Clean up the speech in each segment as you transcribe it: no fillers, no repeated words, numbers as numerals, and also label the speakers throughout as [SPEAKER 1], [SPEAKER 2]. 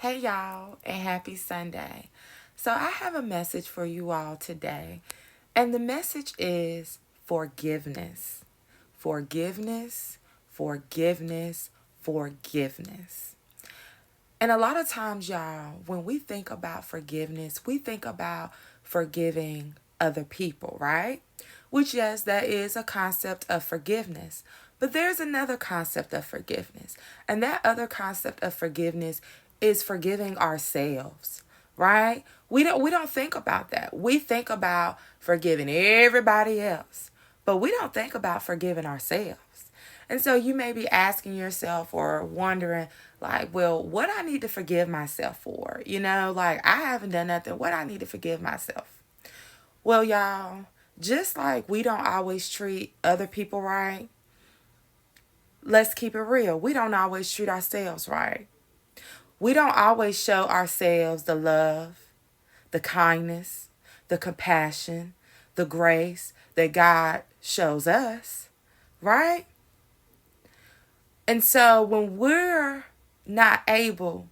[SPEAKER 1] Hey y'all, and happy Sunday. So, I have a message for you all today, and the message is forgiveness. Forgiveness, forgiveness, forgiveness. And a lot of times, y'all, when we think about forgiveness, we think about forgiving other people, right? Which, yes, that is a concept of forgiveness. But there's another concept of forgiveness. And that other concept of forgiveness is forgiving ourselves, right? We don't think about that. We think about forgiving everybody else. But we don't think about forgiving ourselves. And so you may be asking yourself or wondering, like, well, what I need to forgive myself for? Like I haven't done nothing. What I need to forgive myself? Well, y'all, just like we don't always treat other people right, let's keep it real. We don't always treat ourselves right. We don't always show ourselves the love, the kindness, the compassion, the grace that God shows us, right? And so when we're not able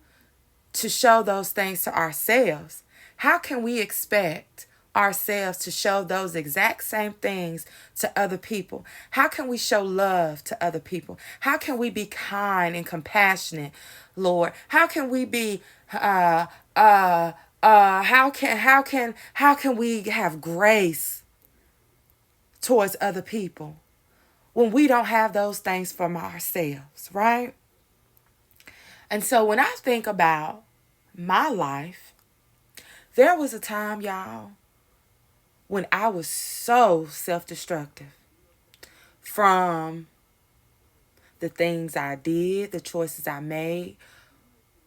[SPEAKER 1] to show those things to ourselves, how can we expect ourselves to show those exact same things to other people? How can we show love to other people? How can we be kind and compassionate, Lord? How can we be how can we have grace towards other people when we don't have those things from ourselves, right? And so when I think about my life, there was a time, y'all, when I was so self destructive from the things I did, the choices I made,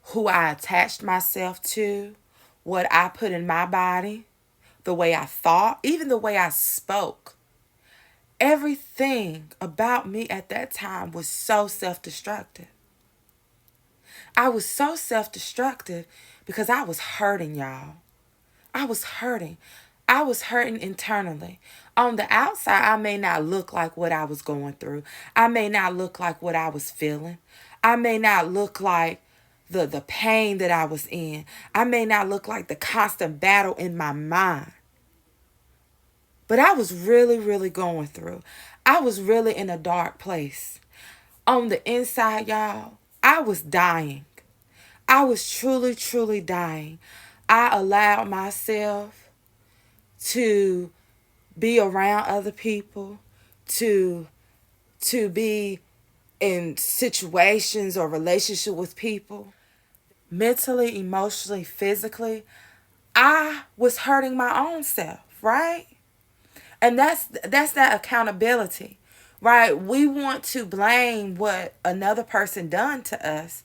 [SPEAKER 1] who I attached myself to, what I put in my body, the way I thought, even the way I spoke. Everything about me at that time was so self destructive. I was so self destructive because I was hurting, y'all. I was hurting. I was hurting internally. On the outside, I may not look like what I was going through. I may not look like what I was feeling. I may not look like the pain that I was in. I may not look like the constant battle in my mind. But I was really, really going through. I was really in a dark place. On the inside, y'all, I was dying. I was truly, truly dying. I allowed myself to be around other people, to be in situations or relationship with people, mentally, emotionally, physically. I was hurting my own self, right? And that's that accountability, right? We want to blame what another person done to us,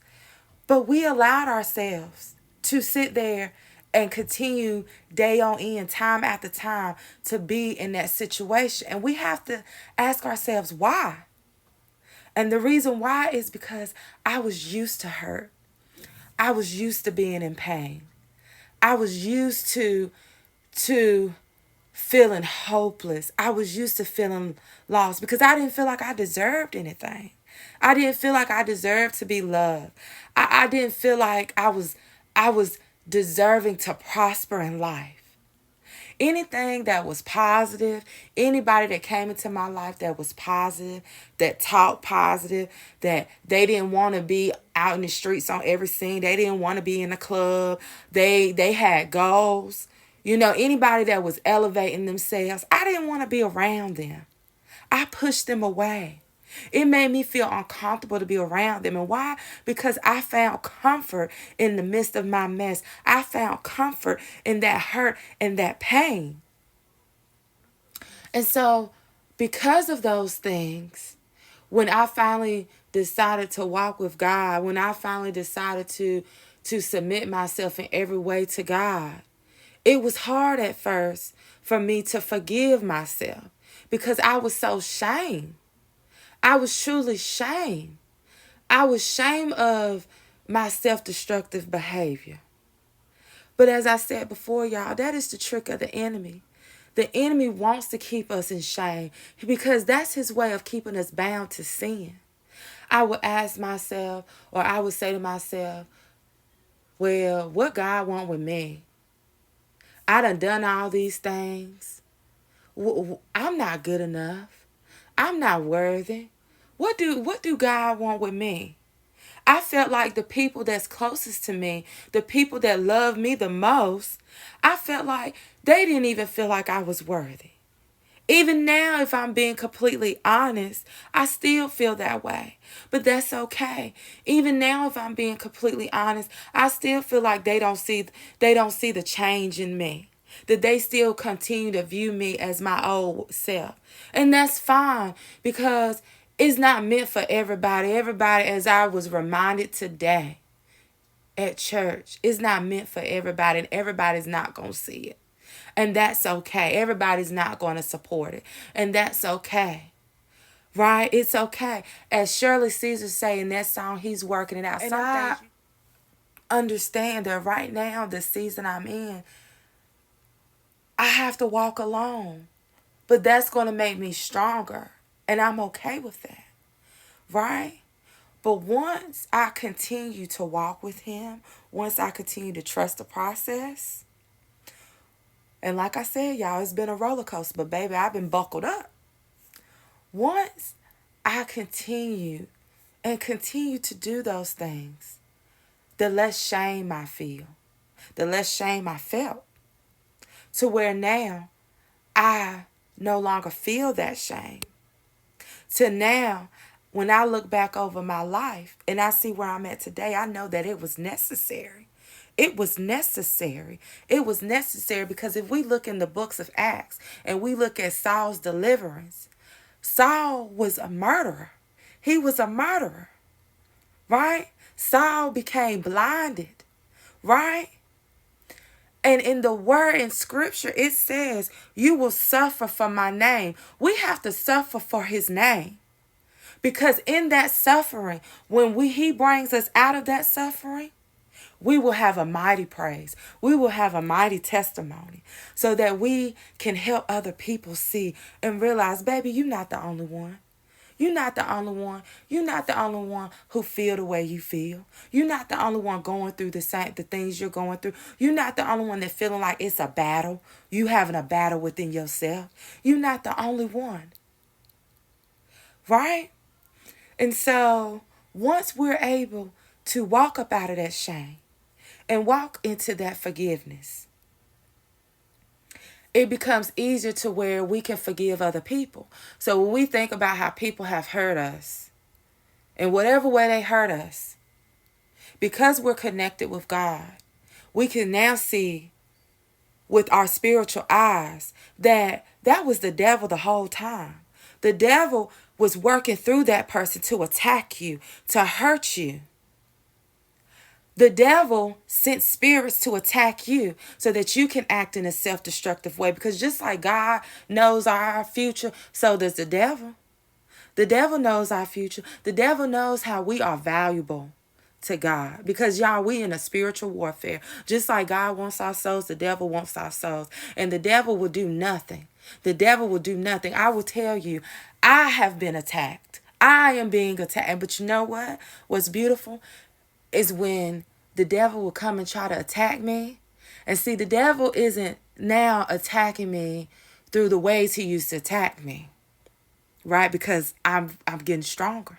[SPEAKER 1] but we allowed ourselves to sit there and continue day on end, time after time, to be in that situation. And we have to ask ourselves why. And the reason why is because I was used to hurt. I was used to being in pain. I was used to feeling hopeless. I was used to feeling lost because I didn't feel like I deserved anything. I didn't feel like I deserved to be loved. I didn't feel like I was deserving to prosper in life. Anything that was positive, anybody that came into my life that was positive, that talked positive, that they didn't want to be out in the streets on every scene, they didn't want to be in the club, they had goals. Anybody that was elevating themselves, I didn't want to be around them. I pushed them away. It made me feel uncomfortable to be around them. And why? Because I found comfort in the midst of my mess. I found comfort in that hurt and that pain. And so, because of those things, when I finally decided to walk with God, when I finally decided to submit myself in every way to God, it was hard at first for me to forgive myself because I was so shamed. I was truly shamed. I was ashamed of my self destructive behavior. But as I said before, y'all, that is the trick of the enemy. The enemy wants to keep us in shame because that's his way of keeping us bound to sin. I would ask myself, or I would say to myself, well, what God want with me? I done all these things. I'm not good enough. I'm not worthy. What do God want with me? I felt like the people that's closest to me, the people that love me the most, I felt like they didn't even feel like I was worthy. Even now, if I'm being completely honest, I still feel that way. But that's okay. Even now, if I'm being completely honest, I still feel like they don't see the change in me. That they still continue to view me as my old self. And that's fine because it's not meant for everybody. Everybody, as I was reminded today at church, is not meant for everybody, and everybody's not going to see it. And that's okay. Everybody's not going to support it. And that's okay. Right? It's okay. As Shirley Caesar say in that song, he's working it out. And I understand that right now, the season I'm in, I have to walk alone. But that's going to make me stronger. And I'm okay with that. Right? But once I continue to walk with him, once I continue to trust the process, and like I said, y'all, it's been a roller coaster, but baby, I've been buckled up. Once I continue to do those things, the less shame I feel, the less shame I felt, to where now I no longer feel that shame. To now, when I look back over my life and I see where I'm at today, I know that it was necessary. It was necessary. It was necessary because if we look in the books of Acts and we look at Saul's deliverance, Saul was a murderer. He was a murderer, right? Saul became blinded, right? And in the word in scripture, it says, you will suffer for my name. We have to suffer for his name. Because in that suffering, when he brings us out of that suffering, we will have a mighty praise. We will have a mighty testimony so that we can help other people see and realize, baby, you're not the only one. You're not the only one. You're not the only one who feel the way you feel. You're not the only one going through the things you're going through. You're not the only one that feeling like it's a battle. You having a battle within yourself. You're not the only one. Right? And so once we're able to walk up out of that shame and walk into that forgiveness, it becomes easier to where we can forgive other people. So when we think about how people have hurt us, in whatever way they hurt us, because we're connected with God, we can now see with our spiritual eyes that was the devil the whole time. The devil was working through that person to attack you, to hurt you. The devil sent spirits to attack you so that you can act in a self-destructive way. Because just like God knows our future, so does the devil. The devil knows our future. The devil knows how we are valuable to God. Because y'all, we in a spiritual warfare. Just like God wants our souls, the devil wants our souls. And the devil will do nothing. The devil will do nothing. I will tell you, I have been attacked. I am being attacked. But you know what? What's beautiful is when the devil will come and try to attack me. And see, the devil isn't now attacking me through the ways he used to attack me. Right? Because I'm getting stronger.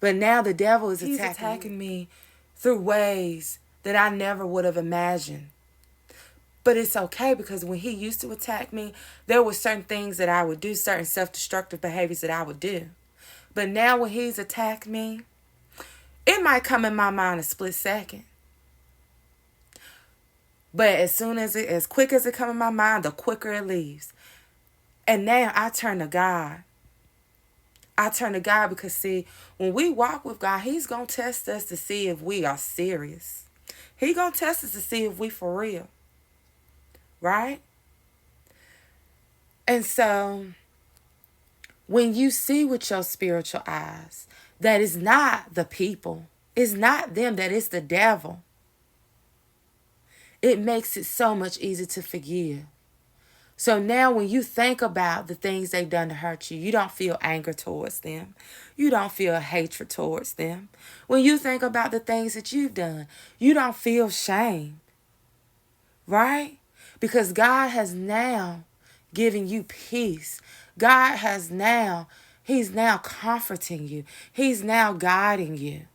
[SPEAKER 1] But now the devil is attacking me through ways that I never would have imagined. But it's okay because when he used to attack me, there were certain things that I would do, certain self-destructive behaviors that I would do. But now when he's attacked me, it might come in my mind a split second. But as quick as it comes in my mind, the quicker it leaves. And now I turn to God. I turn to God because, see, when we walk with God, he's going to test us to see if we are serious. He's going to test us to see if we for real. Right? And so, when you see with your spiritual eyes that it's not the people, it's not them, that it's the devil, it makes it so much easier to forgive. So now when you think about the things they've done to hurt you, you don't feel anger towards them. You don't feel hatred towards them. When you think about the things that you've done, you don't feel shame, right? Because God has now given you peace. God has now, He's now comforting you. He's now guiding you,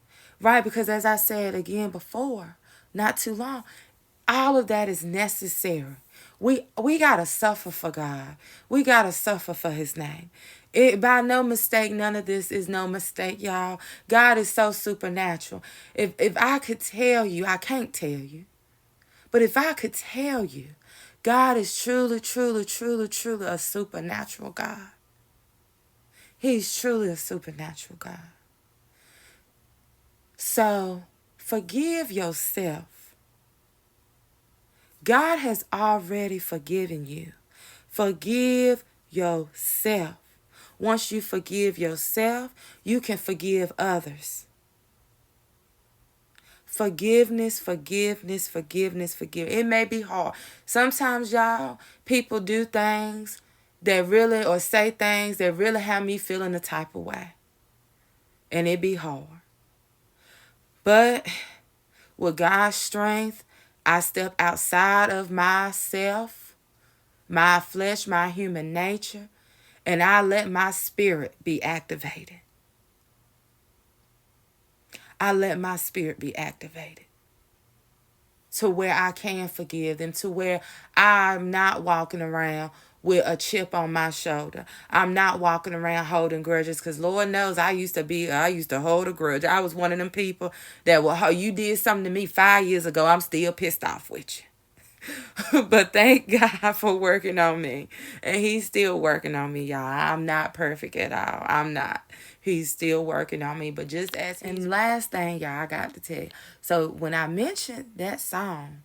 [SPEAKER 1] right? Because as I said again before, not too long, all of that is necessary. We gotta suffer for God. We gotta suffer for His name. It by no mistake, none of this is no mistake, y'all. God is so supernatural. If I could tell you, I can't tell you, but if I could tell you, God is truly, truly, truly, truly a supernatural God. He's truly a supernatural God. So forgive yourself. God has already forgiven you. Forgive yourself. Once you forgive yourself, you can forgive others. Forgiveness, forgiveness, forgiveness, forgiveness. It may be hard. Sometimes, y'all, people do things that really, or say things that really have me feeling a type of way. And it be hard. But with God's strength, I step outside of myself, my flesh, my human nature, and I let my spirit be activated. I let my spirit be activated to where I can forgive them, to where I'm not walking around with a chip on my shoulder. I'm not walking around holding grudges, because Lord knows I used to hold a grudge. I was one of them people that, well, you did something to me 5 years ago, I'm still pissed off with you. But thank God for working on me. And He's still working on me, y'all. I'm not perfect at all. I'm not. He's still working on me. But just as and last thing, y'all, I got to tell you. So when I mentioned that song,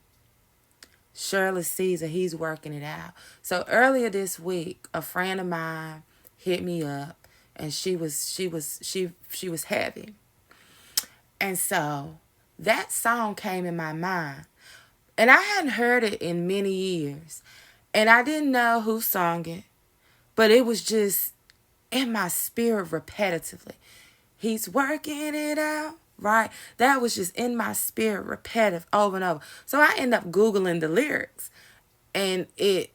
[SPEAKER 1] Shirley Caesar, He's working it out. So earlier this week, a friend of mine hit me up, and she was heavy. And so that song came in my mind. And I hadn't heard it in many years. And I didn't know who sung it. But it was just in my spirit repetitively. He's working it out, right? That was just in my spirit repetitive over and over. So I end up Googling the lyrics. And it,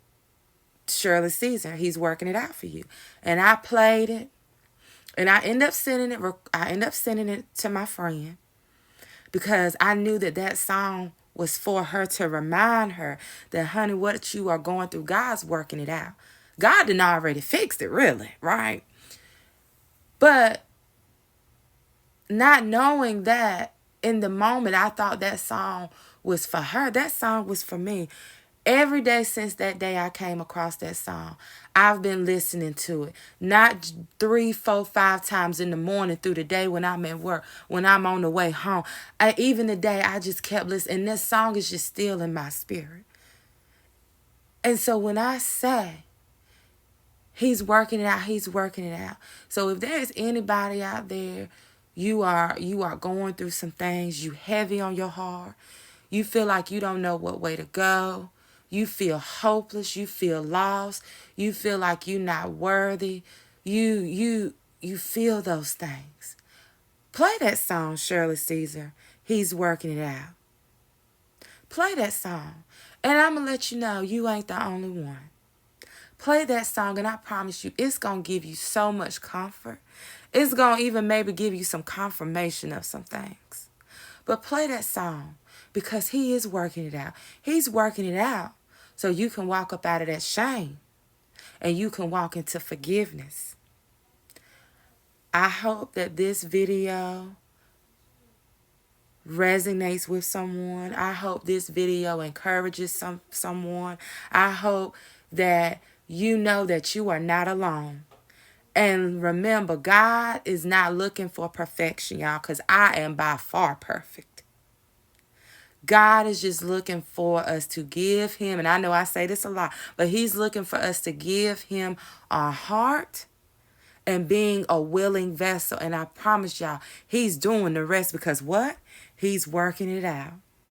[SPEAKER 1] Shirley Caesar, He's working it out for you. And I played it. And I end up sending it to my friend. Because I knew that song was for her, to remind her that, honey, what you are going through, God's working it out. God done already fixed it, really, right? But not knowing that, in the moment, I thought that song was for her. That song was for me. Every day since that day I came across that song, I've been listening to it. Not 3, 4, 5 times in the morning through the day when I'm at work, when I'm on the way home. Even today, I just kept listening. And this song is just still in my spirit. And so when I say He's working it out, He's working it out. So if there's anybody out there, you are going through some things, you heavy on your heart, you feel like you don't know what way to go, you feel hopeless, you feel lost, you feel like you're not worthy, you feel those things. Play that song, Shirley Caesar, He's working it out. Play that song. And I'm going to let you know you ain't the only one. Play that song, and I promise you, it's going to give you so much comfort. It's going to even maybe give you some confirmation of some things. But play that song, because He is working it out. He's working it out so you can walk up out of that shame, and you can walk into forgiveness. I hope that this video resonates with someone. I hope this video encourages someone. I hope that you know that you are not alone. And remember, God is not looking for perfection, y'all, because I am by far perfect. God is just looking for us to give Him, and I know I say this a lot, but He's looking for us to give Him our heart and being a willing vessel. And I promise y'all, He's doing the rest, because what? He's working it out.